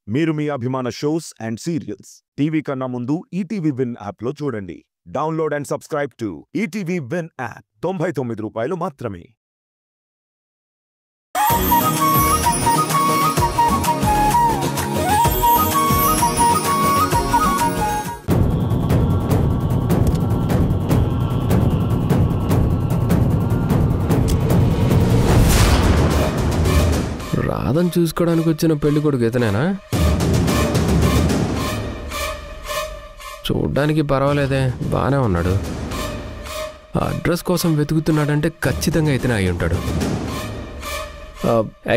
మీరు మీ అభిమాన shows and serials TV కన్నా ముందు ఈటీవీ విన్ యాప్ లో చూడండి. Download and subscribe to ETV win app. 99 రూపాయలు మాత్రమే. రాధను చూసుకోవడానికి వచ్చిన పెళ్లి కొడుకు ఇతనేనా? చూడ్డానికి పర్వాలేదే, బాగానే ఉన్నాడు. అడ్రస్ కోసం వెతుకుతున్నాడంటే ఖచ్చితంగా ఇతనే అయి ఉంటాడు.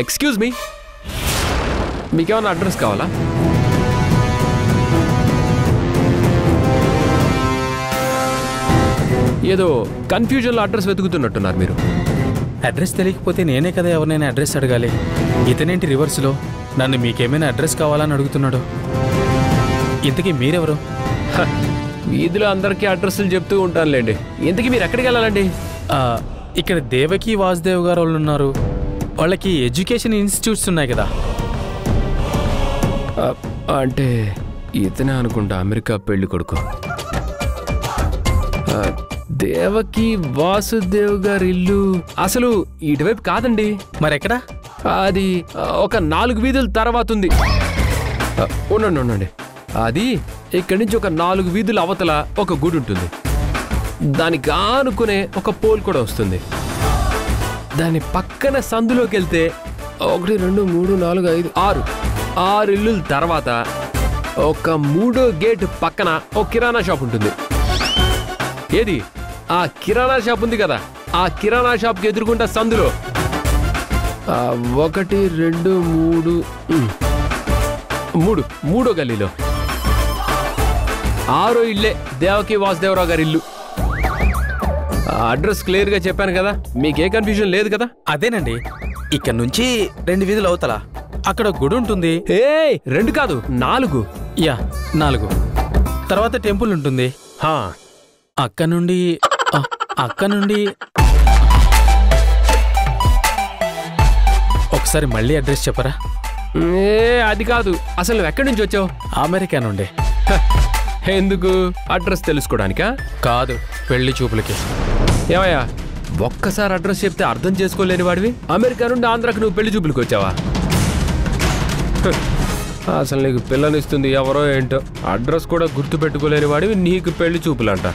ఎక్స్క్యూజ్ మీ, మీకేమన్నా అడ్రస్ కావాలా? ఏదో కన్ఫ్యూజన్లో అడ్రస్ వెతుకుతున్నట్టున్నారు మీరు. అడ్రస్ తెలియకపోతే నేనే కదా ఎవరినైనా అడ్రస్ అడగాలి. ఇతనేంటి రివర్స్లో నన్ను మీకేమైనా అడ్రస్ కావాలని అడుగుతున్నాడు. ఇంతకీ మీరెవరు? వీధిలో అందరికీ అడ్రస్లు చెప్తూ ఉంటానులేండి. ఇంతకీ మీరు ఎక్కడికి వెళ్ళాలండి? ఇక్కడ దేవకి వాసుదేవ్ గారు వాళ్ళు ఉన్నారు. వాళ్ళకి ఎడ్యుకేషన్ ఇన్స్టిట్యూట్స్ ఉన్నాయి కదా. అంటే ఇతనే అనుకుంటా అమెరికా పెళ్లి కొడుకు. దేవకి వాసుదేవ్ గారి ఇల్లు అసలు ఇటువైపు కాదండి. మరెక్కడా? అది ఒక 4 వీధుల తర్వాత ఉంది. ఉండండి, అది ఇక్కడి నుంచి ఒక 4 వీధుల అవతల ఒక గుడి ఉంటుంది. దానికి ఆనుకునే ఒక పోల్ కూడా వస్తుంది. దాని పక్కన సందులోకి వెళ్తే 1 2 3 4 5 6 ఇల్లుల తర్వాత ఒక 3వ గేట్ పక్కన ఒక కిరాణా షాప్ ఉంటుంది. ఏది ఆ కిరాణా షాప్ ఉంది కదా, ఆ కిరాణా షాప్కి ఎదురుకుంటా సందులో 1 2 3 మూడో గల్లీలో 6వ ఇల్లే దేవకి వాసుదేవరావు గారి ఇల్లు. అడ్రస్ క్లియర్గా చెప్పాను కదా, మీకే కన్ఫ్యూజన్ లేదు కదా? అదేనండి, ఇక్కడ నుంచి 2 వీధులు అవతల అక్కడ గుడి ఉంటుంది. 2 కాదు 4. యా 4. తర్వాత టెంపుల్ ఉంటుంది. అక్క నుండి ఒకసారి మళ్ళీ అడ్రస్ చెప్పరా? అది కాదు, అసలు నువ్వు ఎక్కడి నుంచి వచ్చావు? అమెరికా నుండి. ఎందుకు? అడ్రస్ తెలుసుకోవడానికా? కాదు, పెళ్లి చూపులకి. ఏమయ్యా, ఒక్కసారి అడ్రస్ చెప్తే అర్థం చేసుకోలేని వాడివి అమెరికా నుండి ఆంధ్రాకి నువ్వు పెళ్లి చూపులకి వచ్చావా? అసలు నీకు పిల్లనిస్తుంది ఎవరో ఏంటో, అడ్రస్ కూడా గుర్తు పెట్టుకోలేని వాడివి నీకు పెళ్లి చూపులంట.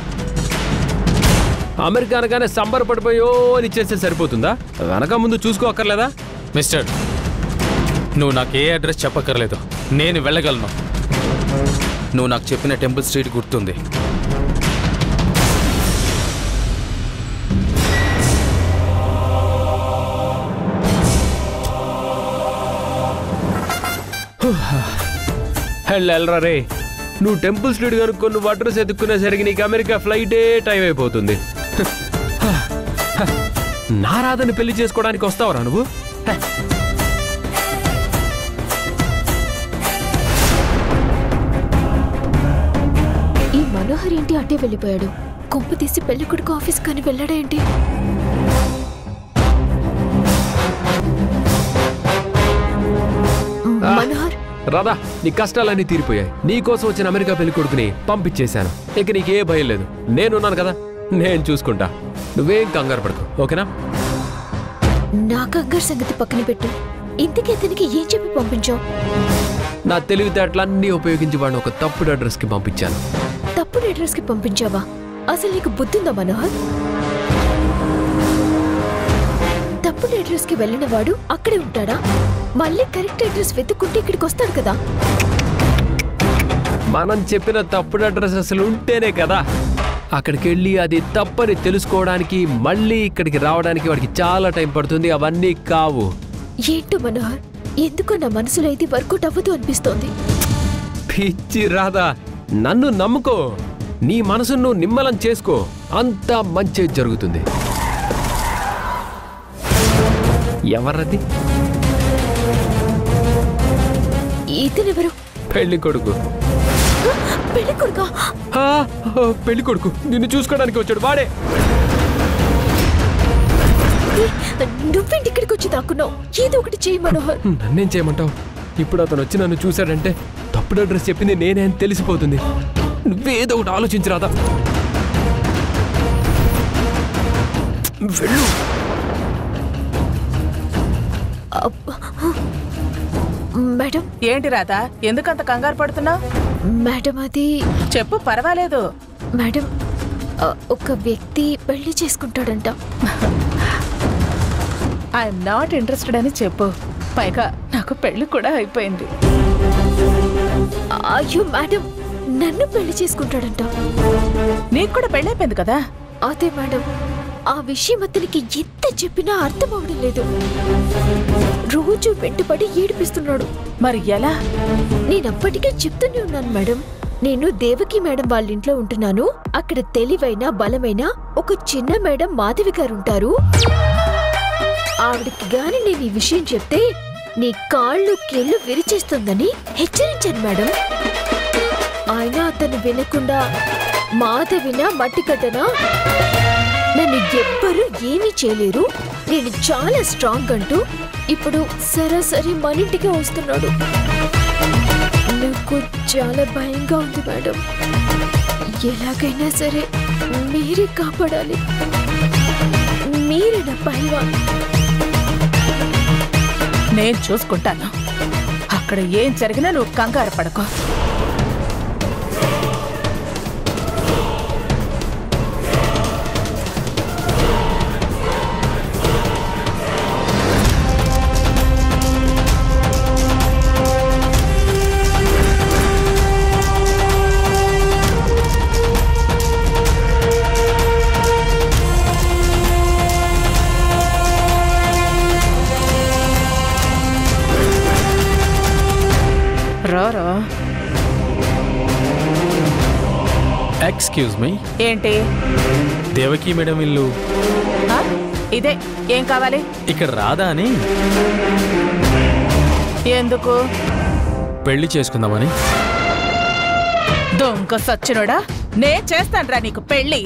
అమెరికా అనగానే సంబరపడిపోయో అని ఇచ్చేస్తే సరిపోతుందా? వెనక ముందు చూసుకోక్కర్లేదా? మిస్టర్, నువ్వు నాకు ఏ అడ్రస్ చెప్పక్కర్లేదు, నేను వెళ్ళగలను. నువ్వు నాకు చెప్పిన టెంపుల్ స్ట్రీట్ గుర్తుంది. వెళ్ళరా రే, నువ్వు టెంపుల్ స్ట్రీట్ కనుక్కొని నువ్వు అడ్రస్ ఎత్తుక్కునేసరికి నీకు అమెరికా ఫ్లైటే టైం అయిపోతుంది. నా రాధని పెళ్లి చేసుకోవడానికి వస్తావరా నువ్వు? ఈ మనోహర్ ఏంటి అట్టే వెళ్ళిపోయాడు? కొంపు తీసి పెళ్లి కొడుకు ఆఫీస్ కానీ వెళ్ళాడేంటి? మనోహర్, రాధా, నీ కష్టాలన్నీ తీరిపోయాయి. నీకోసం వచ్చిన అమెరికా పెళ్లి కొడుకుని పంపించేశాను. ఇక నీకే భయం లేదు, నేనున్నాను కదా, నేను చూసుకుంటా. నువ్వేం కంగారు పడకు, ఓకేనా? నా కంగారు సంగతి పక్కన పెట్టు. ఇంతకీ అతనికి ఏం చెప్పి పంపించావు? నా తెలివితేటలన్నీ ఉపయోగించి వాడిని ఒక తప్పుడు అడ్రస్ కి పంపించాను. తప్పుడు అడ్రస్ కి పంపించావా? అసలు నీకు బుద్ధిందా మనోహర్? తప్పుడు అడ్రస్ కి వెళ్ళిన వాడు అక్కడే ఉంటాడా? మళ్ళీ కరెక్ట్ అడ్రస్ వెతుక్కుంటే ఇక్కడికి వస్తాడు కదా. మనం చెప్పిన తప్పుడు అడ్రస్ అసలు ఉంటేనే కదా అక్కడికి వెళ్ళి అది తప్పని తెలుసుకోవడానికి, మళ్ళీ ఇక్కడికి రావడానికి వాడికి చాలా టైం పడుతుంది. అవన్నీ కావు. ఏంటో మనోహర్, ఎందుకో నా మనసులో ఇది వర్కౌట్ అవ్వదు అనిపిస్తోంది. పిచ్చి రాధా, నన్ను నమ్ముకో. నీ మనసును నువ్వు నిమ్మలం చేసుకో, అంతా మంచి జరుగుతుంది. ఎవరది? ఇతనెవరు? పెళ్లి కొడుకు. పెళ్లి కొడుకా? పెళ్లి కొడుకు నిన్ను చూసుకోవడానికి వచ్చాడు వాడే. నువ్వేంటి ఇక్కడికి వచ్చి దాక్కున్నావు? ఏదో ఒకటి చేయి మనోహర్. నన్నేం చేయమంటావు? ఇప్పుడు అతను వచ్చి నన్ను చూశాడంటే తప్పుడు అడ్రస్ చెప్పింది నేనే అని తెలిసిపోతుంది. నువ్వేదో ఒకటి ఆలోచించరాదా? వెళ్ళు. మేడం. ఏంటి రాధా, ఎందుకంత కంగారు పడుతున్నావు? మేడం అది చెప్పు, పర్వాలేదు. మేడం, ఒక వ్యక్తి పెళ్లి చేసుకుంటాడంట. ఐఎమ్ నాట్ ఇంట్రెస్టెడ్ అని చెప్పు. పైగా నాకు పెళ్లి కూడా అయిపోయింది. అయ్యో మేడం, నన్ను పెళ్లి చేసుకుంటాడంట. నీకు కూడా పెళ్లి అయిపోయింది కదా? అదే మేడం, ఆ విషయం అతనికి ఎంత చెప్పినా అర్థం అవడం లేదు. రోజు వెంటపడి ఏడిపిస్తున్నాడు. మరి ఎలా? నేనప్పటికే చెప్తూనే ఉన్నాను మేడం, నేను దేవకి మేడం వాళ్ళ ఇంట్లో ఉంటున్నాను. అక్కడ తెలివైన బలమైన ఒక చిన్న మేడం మాధవి గారు ఉంటారు. ఆవిడకి గాని నేను ఈ విషయం చెప్తే నీ కాళ్ళు కీళ్ళు విరిచేస్తుందని హెచ్చరించాను మేడం. ఆయన అతను వినకుండా మాధవినా మట్టి కట్టనా, నన్ను ఎవ్వరూ ఏమీ చేయలేరు, నేను చాలా స్ట్రాంగ్ అంటూ ఇప్పుడు సరాసరి మన ఇంటికి వస్తున్నాడు. నాకు చాలా భయంగా ఉంది మేడం. ఎలాగైనా సరే మీరే కాపాడాలి. మీరే నా పైవాన్. నేను చూసుకుంటాను. అక్కడ ఏం జరిగినా నువ్వు కంగారు పడకో. రారా. Excuse me. ఏంటి? దేవకి మేడం ఇల్లు ఇదే. ఏం కావాలి? ఇక్కడ రాదా అని. ఎందుకు? పెళ్లి చేసుకుందామని. దొంగ సచ్చినోడా, నే చేస్తాన్రా నీకు పెళ్లి.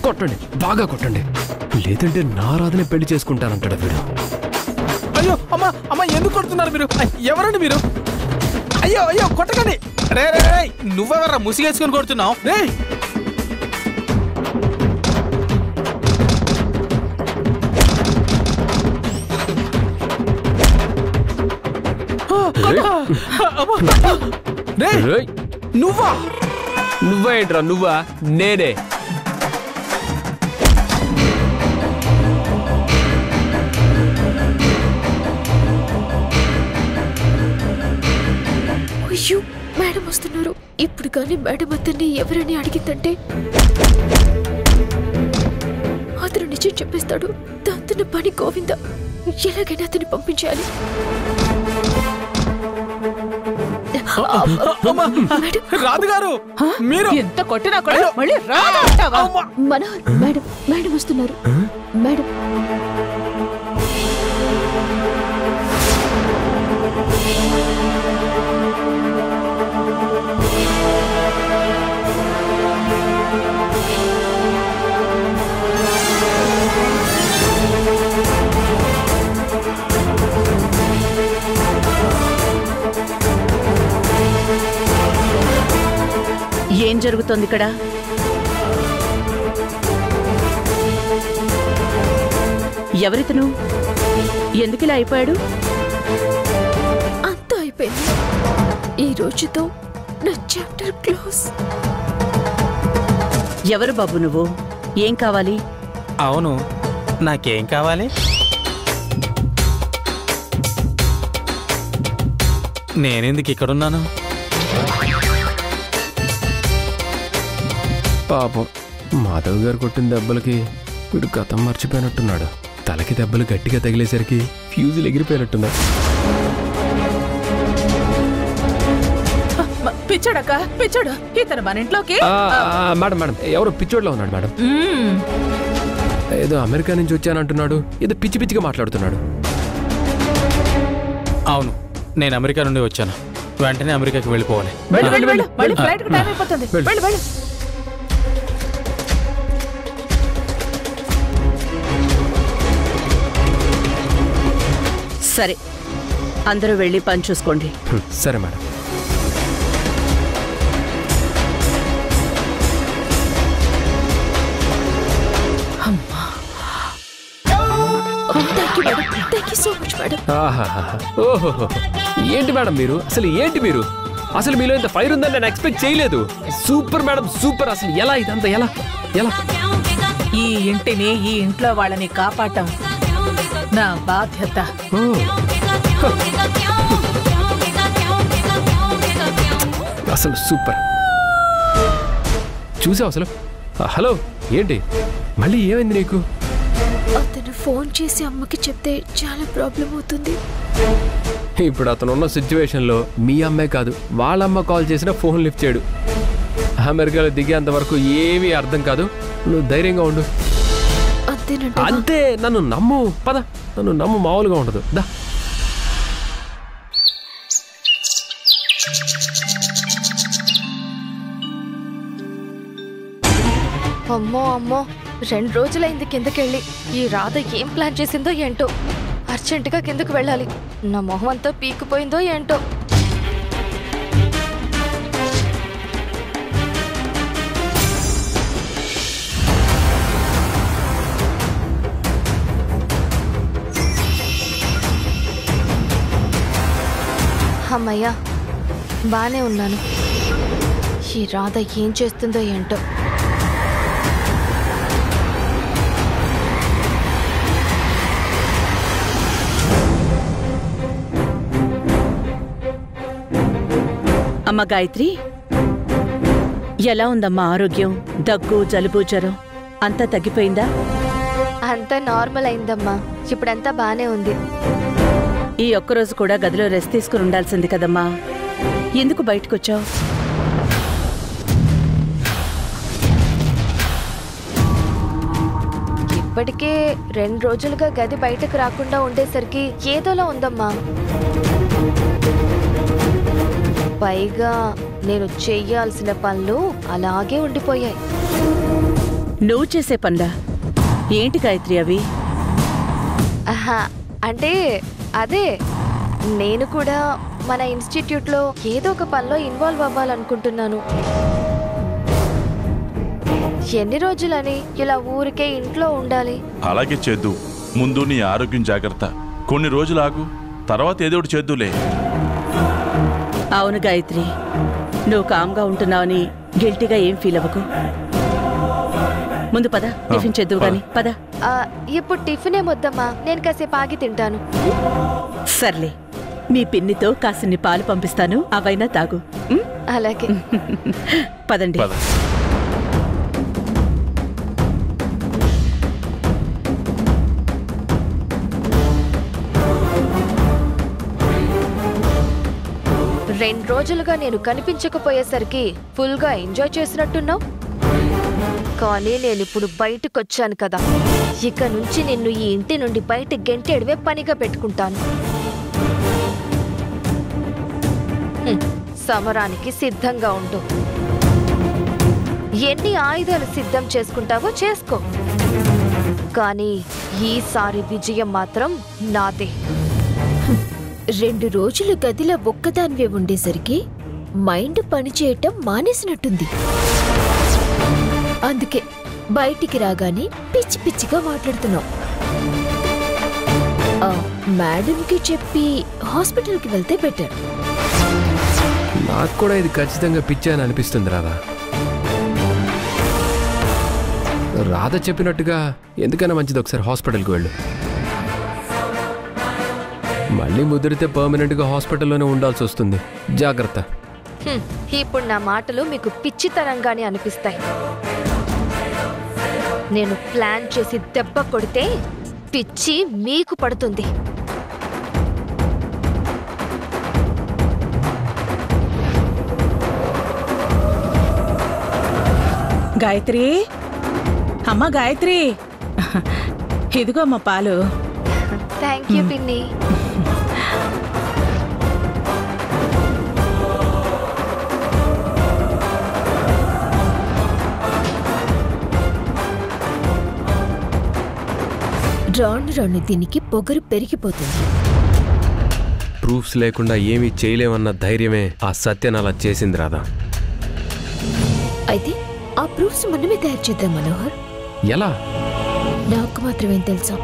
కొట్టండి, బాగా కొట్టండి, లేదంటే నా రాధనే పెళ్లి చేసుకుంటానంటాడు వీడు. అయ్యో అమ్మా అమ్మా, ఎందుకు కొడుతున్నారు మీరు? ఎవరండి మీరు? అయ్యో అయ్యో, కొట్టకండి. రే రే రే, నువ్వెవర్రా ముసిగేసుకొని కొడుతున్నావు? రే నువ్వా? నువ్వా ఏంట్రా? నువ్వా? నేనే. అయ్యో మేడం వస్తున్నారు. ఇప్పుడు కానీ మేడం అతన్ని ఎవరని అడిగిందంటే అతను నిజం చెప్పేస్తాడు. దాంతో పని గోవింద. ఎలాగైనా అతన్ని పంపించాలి. రాధగారు, మీరు ఎంత కొట్టినా కూడా మళ్ళీ రాదంటావా? మనోహర్, మేడం మేడం వస్తున్నారు. మేడం ఏం జరుగుతోంది ఇక్కడ? ఎవరితను? ఎందుకిలా అయిపోయాడు? అంతా అయిపోయింది. ఈ రోజుతో నా చాప్టర్ క్లోజ్. ఎవరు బాబు నువ్వు? ఏం కావాలి? అవును, నాకేం కావాలి? నేనెందుకు ఇక్కడున్నాను? పాపం మాధవ్ గారు కొట్టిన దెబ్బలకి వీడు గతం మర్చిపోయినట్టున్నాడు. తలకి దెబ్బలు గట్టిగా తగిలేసరికి ఫ్యూజులు ఎగిరిపోయినట్టున్నాడు. పిచ్చాడక్క, పిచ్చాడు. ఇతను మన ఇంట్లోకి. మేడం మేడం, ఎవరో పిచ్చోడ్లో ఉన్నాడు మేడం. ఏదో అమెరికా నుంచి వచ్చానంటున్నాడు. ఏదో పిచ్చి పిచ్చిగా మాట్లాడుతున్నాడు. అవును, నేను అమెరికా నుండి వచ్చాను. వెంటనే అమెరికాకి వెళ్ళిపోవాలి. మళ్ళీ ఫ్లైట్ కు టైం అయిపోతుంది. వెళ్ళు వెళ్ళు. సరే, అందరూ వెళ్ళి పని చూసుకోండి. సరే madam. Thank you so much madam. ఓహో, ఏంటి మేడం మీరు, అసలు మీలో ఇంత ఫైర్ ఉందని నేను ఎక్స్పెక్ట్ చేయలేదు. Super madam, super. అసలు ఎలా ఇదంతా ఎలా ఎలా ఈ ఇంటిని, ఈ ఇంట్లో వాళ్ళని కాపాడటం నా బాధ్యత. అసలు సూపర్. చూసావు అసలు? హలో, ఏంటి మళ్ళీ ఏమైంది నీకు? అతను ఫోన్ చేసి అమ్మకి చెప్తే చాలా ప్రాబ్లం అవుతుంది. ఇప్పుడు అతను ఉన్న సిచ్యువేషన్లో మీ అమ్మే కాదు, వాళ్ళమ్మ కాల్ చేసినా ఫోన్ లిఫ్ట్ చేయడు. అమెరికాలో దిగేంత వరకు ఏమీ అర్థం కాదు. నువ్వు ధైర్యంగా ఉండు. అంతే, నన్ను నమ్ము. పద, నన్ను నమ్ము, మామూలుగా ఉండదు. దా. అమ్మో అమ్మో, 2 రోజులైంది కిందకెళ్ళి. ఈ రాధ ఏం ప్లాన్ చేసిందో ఏంటో. అర్జెంటుగా కిందకు వెళ్ళాలి. నా మొహం అంతా పీకిపోయిందో ఏంటో. అమ్మయ్యా, బానే ఉన్నాను. ఈ రాధ ఏం చేస్తుందో ఏంటో. అమ్మ గాయత్రి, ఎలా ఉందమ్మా ఆరోగ్యం? దగ్గు, జలుబు, జ్వరం అంతా తగ్గిపోయిందా? అంతా నార్మల్ అయిందమ్మా. ఇప్పుడంతా బానే ఉంది. ఈ ఒక్కరోజు కూడా గదిలో రెస్ట్ తీసుకుని ఉండాల్సింది కదమ్మా. ఎందుకు బయటకొచ్చావు? ఇప్పటికే 2 రోజులుగా గది బయటకు రాకుండా ఉండేసరికి ఏదోలా ఉందమ్మా. పైగా నేను చెయ్యాల్సిన పనులు అలాగే ఉండిపోయాయి. నువ్వు చేసే పనులా? ఏంటి గాయత్రి అవి? అంటే అదే, నేను కూడా మన ఇన్స్టిట్యూట్లో ఏదో ఒక పనిలో ఇన్వాల్వ్ అవ్వాలనుకుంటున్నాను. ఎన్ని రోజులని ఇలా ఊరికే ఇంట్లో ఉండాలి? అలాగే చేద్దు. ముందు నీ ఆరోగ్యం జాగ్రత్త. కొన్ని రోజులు ఆగు, తర్వాత ఏదో ఒకటి చేద్దులే. అవును గాయత్రి, నువ్వు కామ్గా ఉంటున్నావని గిల్టీగా ఏం ఫీల్ అవ్వకు. ముందు పద, టిఫిన్ చేద్దువు గాని. పద. ఇప్పుడు టిఫిన్ ఏమొద్దమ్మా, నేను కాసేపు ఆగి తింటాను. సర్లే, మీ పిన్నితో కాసిన్ని పాలు పంపిస్తాను, అవైనా తాగు. అలాగే. పదండి. 2 రోజులుగా నేను కనిపించకపోయేసరికి ఫుల్గా ఎంజాయ్ చేసినట్టున్నావు. కానీ నేనిప్పుడు బయటకొచ్చాను కదా, ఇక నుంచి నిన్ను ఈ ఇంటి నుండి బయట గెంటేయడమే పనిగా పెట్టుకుంటాను. సమరానికి సిద్ధంగా ఉండు. ఎన్ని ఆయుధాలు సిద్ధం చేసుకుంటావో చేసుకో, కానీ ఈసారి విజయం మాత్రం నాదే. 2 రోజులు గదిలో ఒక్కదానివే ఉండేసరికి మైండ్ పనిచేయటం మానేసినట్టుంది. అందుకే బయటికి రాగానే పిచ్చి పిచ్చిగా మాట్లాడుతున్నావు. మేడంకి చెప్పి హాస్పిటల్కి వెళ్తే బెటర్. నాకు కూడా ఇది ఖచ్చితంగా పిచ్చి అని అనిపిస్తుంది రాధా. రాధ చెప్పినట్టుగా ఎందుకైనా మంచిది ఒకసారి హాస్పిటల్కి వెళ్ళు. మళ్ళీ ముదిరితే పర్మనెంట్గా హాస్పిటల్లోనే ఉండాల్సి వస్తుంది. జాగ్రత్త. ఇప్పుడు నా మాటలు మీకు పిచ్చితనంగానే అనిపిస్తాయి. నేను ప్లాన్ చేసి దెబ్బ కొడితే పిచ్చి మీకు పడుతుంది. గాయత్రి, అమ్మ గాయత్రి, ఇదిగో అమ్మ పాలు. థ్యాంక్ యూ పిన్ని. రాను రాను దీనికి పొగరు పెరిగిపోతుంది. ప్రూఫ్స్ లేకుండా ఏమీ చేయలేమన్న ధైర్యమే ఆ సత్యని అలా చేసింది రాధా. అయితే ఆ ప్రూఫ్స్ మనమే తయారు చేద్దాం మనోహర్. ఎలా? నాకు మాత్రమేం తెలుసా,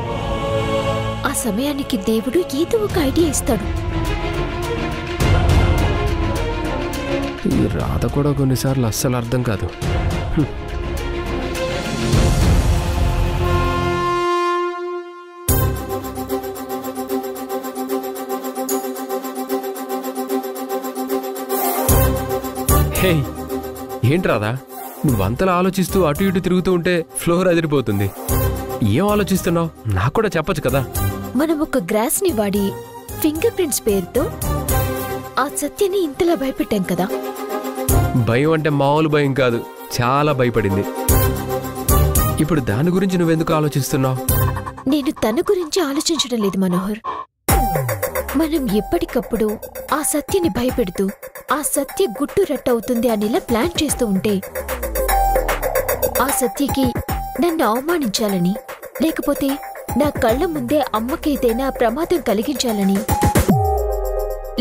ఆ సమయానికి దేవుడు ఏదో ఒక ఐడియా ఇస్తాడు. ఈ రాధ కూడా కొన్నిసార్లు అస్సలు అర్థం కాదు. హే, ఏంటి రాధా, నువ్వంతలా ఆలోచిస్తూ అటు ఇటు తిరుగుతూ ఉంటే ఫ్లోర్ అదిరిపోతుంది. ఏం ఆలోచిస్తున్నావు? నాకు కూడా చెప్పొచ్చు కదా. మనం ఒక గ్రాస్ ని వాడి ఫింగర్ ప్రింట్స్ పేరుతో ఆ సత్యని ఇంతలా భయపెట్టాం కదా. భయం అంటే మామూలు భయం కాదు, చాలా భయపడింది. ఇప్పుడు దాని గురించి నువ్వెందుకు ఆలోచిస్తున్నావు? నేను తన గురించి ఆలోచించడం లేదు మనోహర్. మనం ఎప్పటికప్పుడు ఆ సత్యని భయపెడుతూ ఆ సత్య గుట్టు రట్టవుతుంది అనేలా ప్లాన్ చేస్తూ ఉంటే ఆ సత్యకి నన్ను అవమానించాలని, లేకపోతే నా కళ్ళ ముందే అమ్మకైతేనా ప్రమాదం కలిగించాలని,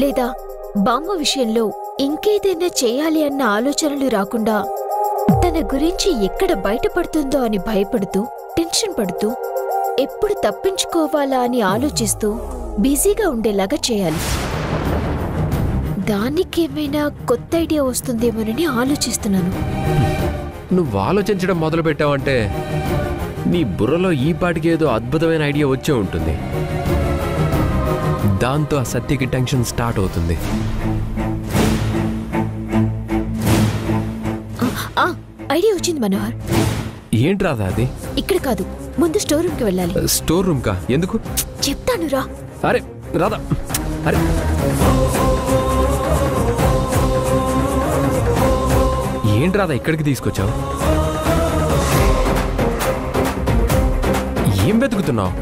లేదా బామ్మ విషయంలో ఇంకేదైనా చేయాలి అన్న ఆలోచనలు రాకుండా తన గురించి ఎక్కడ బయటపడుతుందో అని భయపడుతూ టెన్షన్ పడుతూ ఎప్పుడు తప్పించుకోవాలా అని ఆలోచిస్తూ బిజీగా ఉండేలాగా చేయాలి. దానికేమైనా కొత్త ఐడియా వస్తుందేమోనని ఆలోచిస్తున్నాను. నువ్వు ఆలోచించడం మొదలు పెట్టావంటే నీ బుర్రలో ఈ పాటికి ఏదో అద్భుతమైన ఐడియా వచ్చే ఉంటుంది. దాంతో ఆ సత్యకి టెన్షన్ స్టార్ట్ అవుతుంది. ఐడియా వచ్చింది మనోహర్. ఏంటి రాదా అది? ఇక్కడ కాదు, ముందు స్టోర్ రూమ్ కి వెళ్ళాలి. స్టోర్ రూమ్ కా? ఎందుకు? చెప్తాను రా. అరే రాధా, అరే ఏంటి రాధా ఇక్కడికి తీసుకొచ్చావు? ఏం వెతుకుతున్నావు?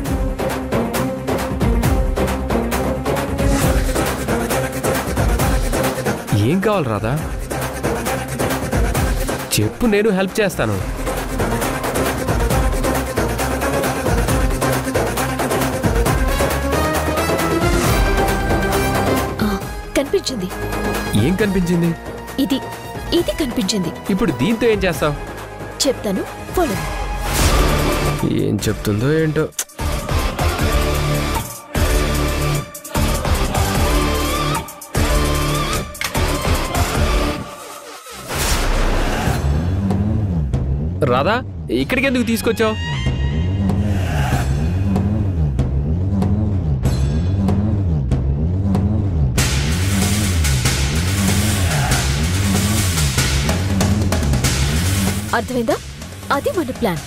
ఏం కావాలి రాధా? చెప్పు, నేను హెల్ప్ చేస్తాను. కనిపించింది. ఏం కనిపించింది? ఇది ఇది కనిపించింది. ఇప్పుడు దీంతో ఏం చేస్తావు? చెప్తాను, ఫాలో. ఏం చెప్తుందో ఏంటో. రాధా, ఇక్కడికి ఎందుకు తీసుకొచ్చావు? అర్థమైందా? అది మన ప్లాన్.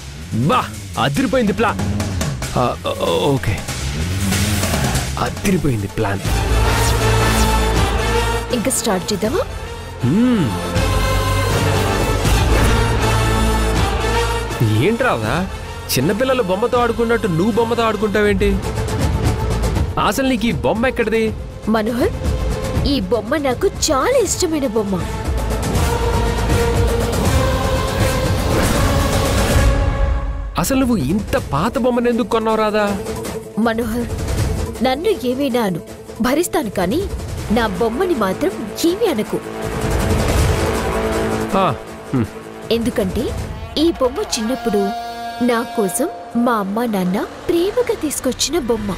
బా, అదిరిపోయింది ప్లాన్. ఓకే, అదిరిపోయింది ప్లాన్. ఇంకా స్టార్ట్ చేద్దామా? ఏంటి రాదా, చిన్నపిల్లలు బొమ్మతో ఆడుకున్నట్టు నువ్వు బొమ్మతో ఆడుకుంటావేంటి? అసలు నీకు ఈ బొమ్మ ఎక్కడిది? మనోహర్, ఈ బొమ్మ నాకు చాలా ఇష్టమైన బొమ్మ. అసలు నువ్వు ఇంత పాత బొమ్మను ఎందుకు కొన్నావు రాదా? మనోహర్, నన్ను ఏమైనా అను, భరిస్తాను, కానీ నా బొమ్మని మాత్రం ఏమీ అనకు. ఎందుకంటే ఈ బొమ్మ చిన్నప్పుడు నా కోసం మా అమ్మ నాన్న ప్రేమగా తీసుకొచ్చిన బొమ్మ.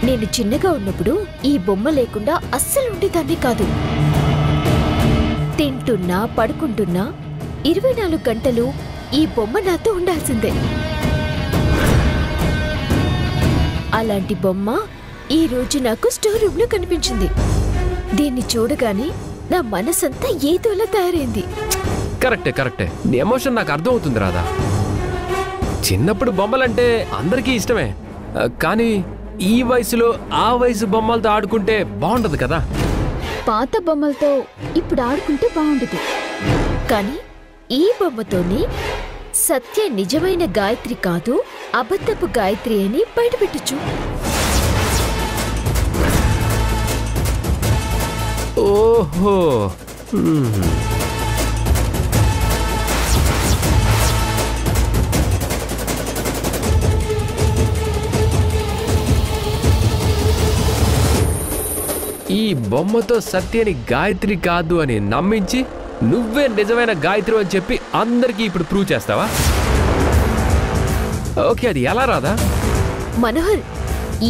నేను చిన్నగా ఉన్నప్పుడు ఈ బొమ్మ లేకుండా అస్సలు ఉండేదాన్ని కాదు. తింటున్నా పడుకుంటున్నా 24 గంటలు ఈ బొమ్మ నాతో ఉండాల్సిందే. అలాంటి బొమ్మ ఈ రోజు నాకు స్టోర్ రూమ్ లో కనిపించింది. దీన్ని చూడగానే నా మనసంతా ఏదోలా తయారైంది. కరెక్టే కరెక్టే, నీ ఎమోషన్ నాకు అర్థం అవుతుంది రాదా. చిన్నప్పుడు బొమ్మలంటే అందరికీ ఇష్టమే, కానీ ఈ వయసులో ఆ వయసు బొమ్మలతో ఆడుకుంటే బాగుండదు కదా. పాత బొమ్మలతో ఇప్పుడు ఆడుకుంటే బాగుండదు, కానీ ఈ బొమ్మతోనే సత్య నిజమైన గాయత్రి కాదు, అబద్ధపు గాయత్రి అని బయటపెట్టచ్చు. ఓహో, ఈ బొమ్మతో సత్యని గాయత్రి కాదు అని నమ్మించి నువ్వే నిజమైన గాయత్రి అని చెప్పి అందరికీ ఇప్పుడు ప్రూవ్ చేస్తావా? ఓకే, అది ఎలా రాదా? మనోహర్,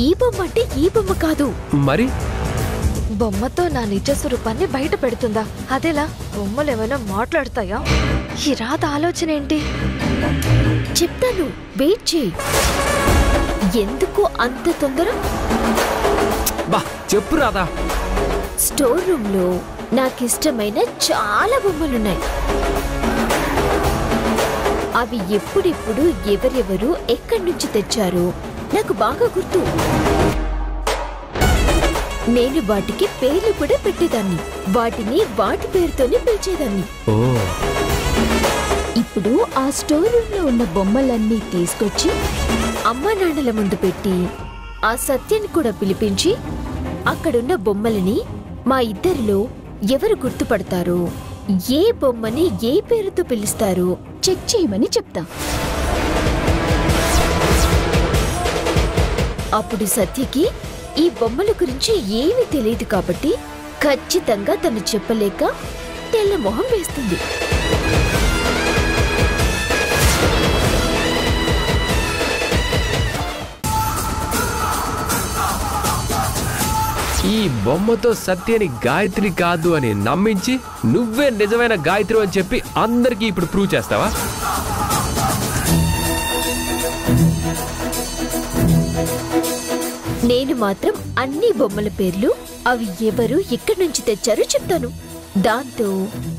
ఈ బొమ్మ అంటే ఈ బొమ్మ కాదు. మరి బొమ్మతో నా నిజ స్వరూపాన్ని బయట పెడుతుందా? అదేలా? బొమ్మలు ఏమైనా మాట్లాడతాయా? ఈ రాత ఆలోచన ఏంటి? చెప్తాను, వెయిట్ చేయి. ఎందుకు అంత తొందర? బా చెప్పు రాదా. స్టోర్ రూమ్ లో నాకిష్టమైన చాలా బొమ్మలున్నాయి. అవి ఎప్పుడెప్పుడు ఎవరెవరు ఎక్కడి నుంచి తెచ్చారో నాకు బాగా గుర్తు. నేను వాటికి పేర్లు కూడా పెట్టేదాన్ని. వాటిని వాటి పేరుతోనే పిలిచేదాన్ని. ఇప్పుడు ఆ స్టోర్ రూమ్ లో ఉన్న బొమ్మలన్నీ తీసుకొచ్చి అమ్మా నాన్నల ముందు పెట్టి ఆ సత్యాన్ని కూడా పిలిపించి అక్కడున్న బొమ్మలని మా ఇద్దరిలో ఎవరు గుర్తుపడతారో, ఏ బొమ్మని ఏ పేరుతో పిలుస్తారో చెక్ చేయమని చెప్తా. అప్పుడు సత్యకి ఈ బొమ్మల గురించి ఏమీ తెలియదు కాబట్టి ఖచ్చితంగా తను చెప్పలేక తెల్ల మొహం వేస్తుంది. ఈ బొమ్మతో సత్యని గాయత్రి కాదు అని నమ్మించి నువ్వే నిజమైన గాయత్రి అని చెప్పి అందరికీ ఇప్పుడు ప్రూవ్ చేస్తావా? నేను మాత్రం అన్ని బొమ్మల పేర్లు, అవి ఎవరు ఎక్కడి నుంచి తెచ్చారో చెప్తాను. దాంతో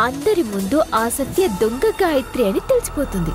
అందరి ముందు ఆ సత్య దొంగ గాయత్రి అని తెలిసిపోతుంది.